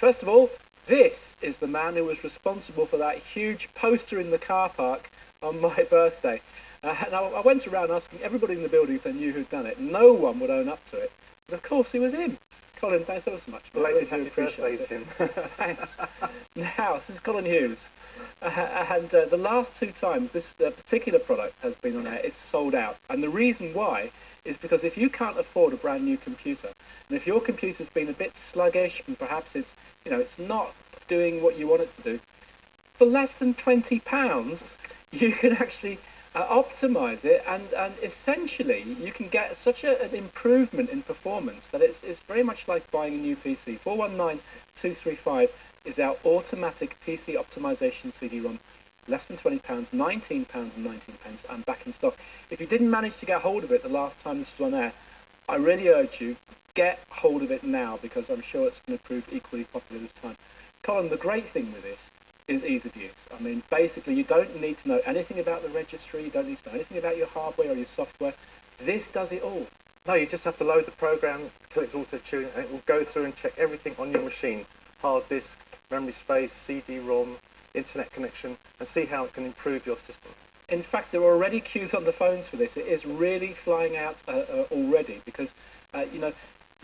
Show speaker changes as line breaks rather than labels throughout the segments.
First of all, this is the man who was responsible for that huge poster in the car park on my birthday. And I went around asking everybody in the building if they knew who'd done it. No one would own up to it. But of course, it was him. Colin, thanks ever so much.
Belated happy birthday to him.
Thanks. Now, this is Colin Hughes. And the last 2 times this particular product has been on air, it's sold out. And the reason why is because if you can't afford a brand new computer, and if your computer's been a bit sluggish and perhaps it's not doing what you want it to do, for less than £20, you can actually optimize it, and essentially you can get such an improvement in performance that it's very much like buying a new PC. 419235 is our automatic PC optimization CD-ROM. Less than £20, £19.19, and back in stock. If you didn't manage to get hold of it the last time this was on air, I really urge you, get hold of it now, because I'm sure it's going to prove equally popular this time. Colin, the great thing with this is ease of use. I mean, basically, you don't need to know anything about the registry, you don't need to know anything about your hardware or your software. This does it all.
No, you just have to load the program, click auto-tune, and it will go through and check everything on your machine. Hard disk, memory space, CD-ROM, internet connection, and see how it can improve your system.
In fact, there are already queues on the phones for this. It is really flying out already, because,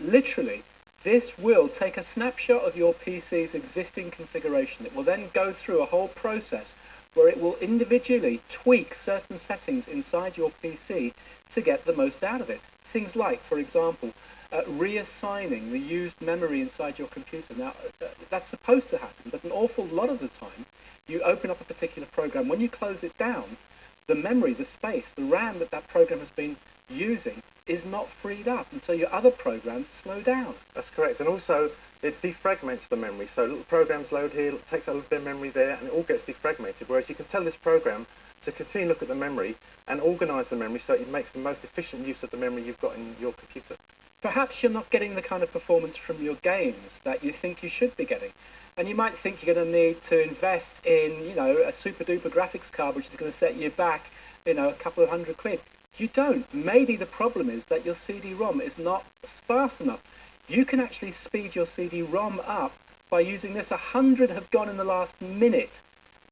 literally, this will take a snapshot of your PC's existing configuration. It will then go through a whole process where it will individually tweak certain settings inside your PC to get the most out of it. Things like, for example, reassigning the used memory inside your computer. Now, that's supposed to happen, but an awful lot of the time, you open up a particular program. When you close it down, the memory, the space, the RAM that program has been using is not freed up, and so your other programs slow down.
That's correct, and also it defragments the memory. So little programs load here, it takes a little bit of memory there, and it all gets defragmented, whereas you can tell this program to continue to look at the memory and organize the memory so it makes the most efficient use of the memory you've got in your computer.
Perhaps you're not getting the kind of performance from your games that you think you should be getting. And you might think you're going to need to invest in, a super-duper graphics card, which is going to set you back, a couple of £100. You don't. Maybe the problem is that your CD-ROM is not fast enough. You can actually speed your CD-ROM up by using this. 100 have gone in the last minute.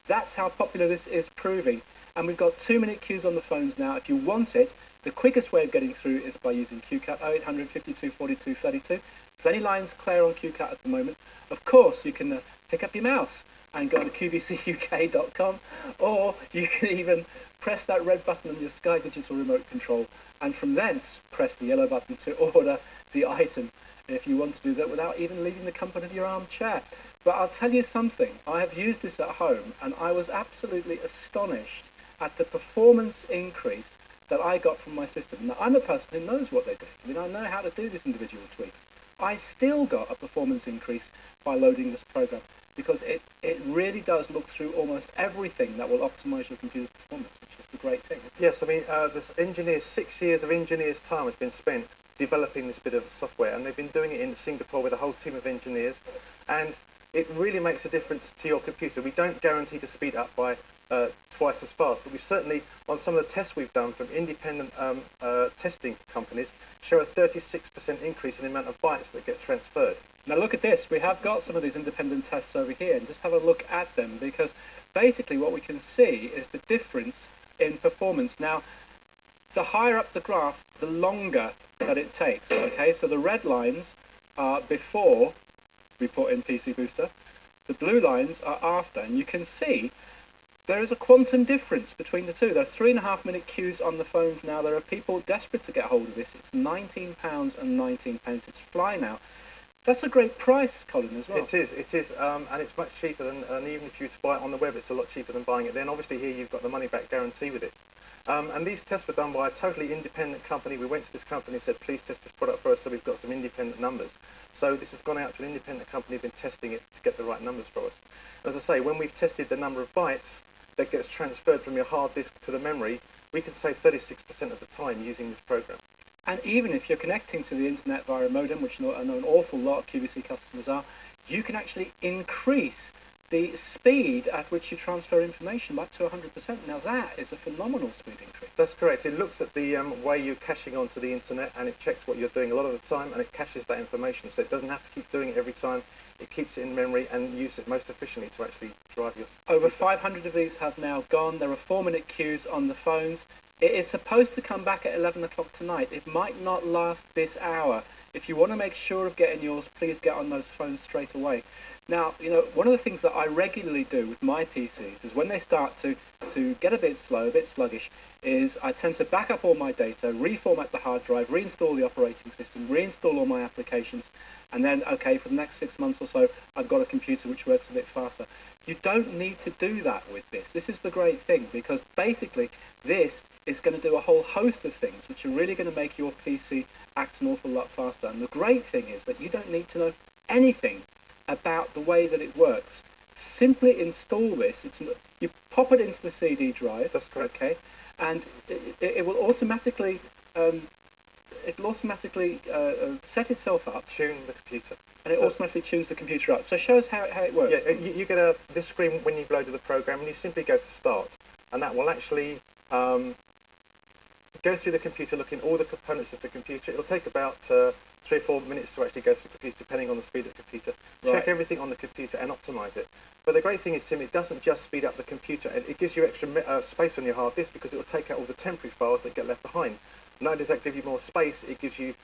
That's how popular this is proving. And we've got 2-minute queues on the phones now. If you want it, the quickest way of getting through is by using QCAT 0800 52 42 32. Plenty lines clear on QCAT at the moment. Of course, you can pick up your mouse and go to qvcuk.com, or you can even press that red button on your Sky Digital remote control, and from thence press the yellow button to order the item if you want to do that without even leaving the comfort of your armchair. But I'll tell you something, I have used this at home, and I was absolutely astonished at the performance increase that I got from my system. Now, I'm a person who knows what they're doing. I mean, I know how to do this individual tweaks. I still got a performance increase by loading this program, because it really does look through almost everything that will optimize your computer's performance, which is the great thing.
Yes, I mean, this engineers, 6 years of engineers' time has been spent developing this bit of software, and they've been doing it in Singapore with a whole team of engineers, and it really makes a difference to your computer. We don't guarantee to speed up by twice as fast, but we certainly, on some of the tests we've done from independent testing companies, show a 36% increase in the amount of bytes that get transferred.
Now look at this, we have got some of these independent tests over here, and just have a look at them, because basically what we can see is the difference in performance. Now, the higher up the graph, the longer that it takes, okay? So the red lines are before we put in PC Booster, the blue lines are after, and you can see there is a quantum difference between the two. There are 3.5-minute queues on the phones now. There are people desperate to get hold of this. It's £19.19. It's flying out. That's a great price, Colin, as well.
It is, and it's much cheaper than, and even if you buy it on the web, it's a lot cheaper than buying it. Then obviously here you've got the money-back guarantee with it. And these tests were done by a totally independent company. We went to this company and said, please test this product for us, so we've got some independent numbers. So this has gone out to an independent company who've been testing it to get the right numbers for us. As I say, when we've tested the number of bytes that gets transferred from your hard disk to the memory, we can save 36% of the time using this program.
And even if you're connecting to the internet via a modem, which I know an awful lot of QVC customers are, you can actually increase the speed at which you transfer information up to 100%. Now that is a phenomenal speed increase.
That's correct. It looks at the way you're caching onto the internet, and it checks what you're doing a lot of the time, and it caches that information. So it doesn't have to keep doing it every time. It keeps it in memory and uses it most efficiently to actually drive your...
Over 500 of these have now gone. There are 4-minute queues on the phones. It is supposed to come back at 11 o'clock tonight. It might not last this hour. If you want to make sure of getting yours, please get on those phones straight away. Now, one of the things that I regularly do with my PCs is when they start to get a bit slow, a bit sluggish, is I tend to back up all my data, reformat the hard drive, reinstall the operating system, reinstall all my applications, and then, okay, for the next 6 months or so, I've got a computer which works a bit faster. You don't need to do that with this. This is the great thing, because basically this is going to do a whole host of things which are really going to make your PC act an awful lot faster. And the great thing is that you don't need to know anything about the way that it works. Simply install this. You pop it into the CD drive.
That's correct.
Okay, and it will automatically set itself up.
Tune the computer.
And it automatically tunes the computer up. So show us how it works.
Yeah, you get this screen when you've loaded the program, and you simply go to Start, and that will actually go through the computer, looking at all the components of the computer. It'll take about 3 or 4 minutes to actually go through the computer, depending on the speed of the computer. Check everything on the computer and optimize it. But the great thing is, Tim, it doesn't just speed up the computer. It gives you extra space on your hard disk, because it will take out all the temporary files that get left behind. Not only does that give you more space, it gives you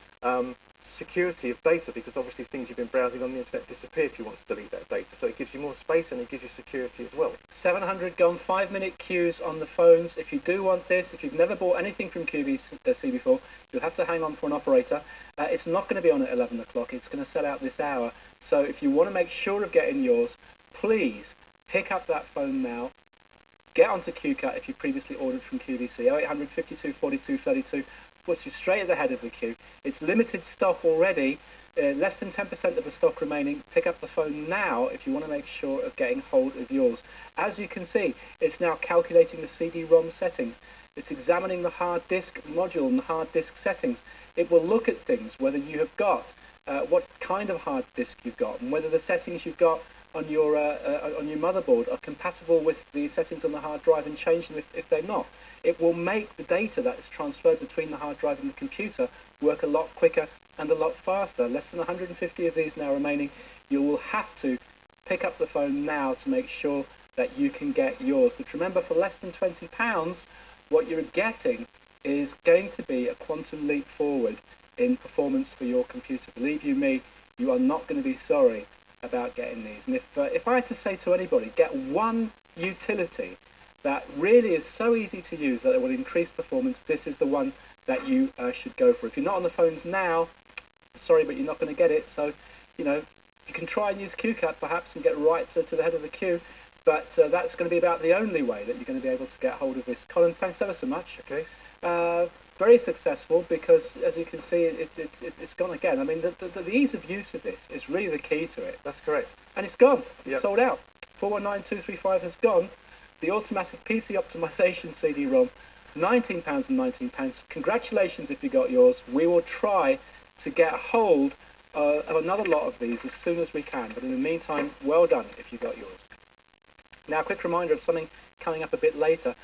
security of data, because obviously things you've been browsing on the internet disappear if you want to delete that data. So it gives you more space, and it gives you security as well. 700
gone, 5-minute queues on the phones. If you do want this, if you've never bought anything from QVC before, you'll have to hang on for an operator. It's not going to be on at 11 o'clock. It's going to sell out this hour. So if you want to make sure of getting yours, please pick up that phone now. Get onto QCut if you previously ordered from QVC. 0800 52 42 32 puts you straight at the head of the queue. It's limited stock already, less than 10% of the stock remaining. Pick up the phone now if you want to make sure of getting hold of yours. As you can see, it's now calculating the CD-ROM settings. It's examining the hard disk module and the hard disk settings. It will look at things, whether you have got, what kind of hard disk you've got, and whether the settings you've got on your motherboard are compatible with the settings on the hard drive, and change them if they're not. It will make the data that is transferred between the hard drive and the computer work a lot quicker and a lot faster. Less than 150 of these now remaining. You will have to pick up the phone now to make sure that you can get yours. But remember, for less than £20, what you're getting is going to be a quantum leap forward in performance for your computer. Believe you me, you are not going to be sorry about getting these. And if I had to say to anybody, get one utility that really is so easy to use that it will increase performance, this is the one that you should go for. If you're not on the phones now, sorry, but you're not going to get it. So, you can try and use QCut perhaps and get right to the head of the queue, but that's going to be about the only way that you're going to be able to get hold of this. Colin, thanks ever so much.
Okay.
Very successful, because as you can see, it's gone again. I mean, the ease of use of this is really the key to it.
That's correct.
And it's gone.
Yep.
Sold out. 419235 has gone. The automatic PC optimization CD-ROM, £19.19. Congratulations if you got yours. We will try to get hold of another lot of these as soon as we can. But in the meantime, well done if you got yours. Now, a quick reminder of something coming up a bit later.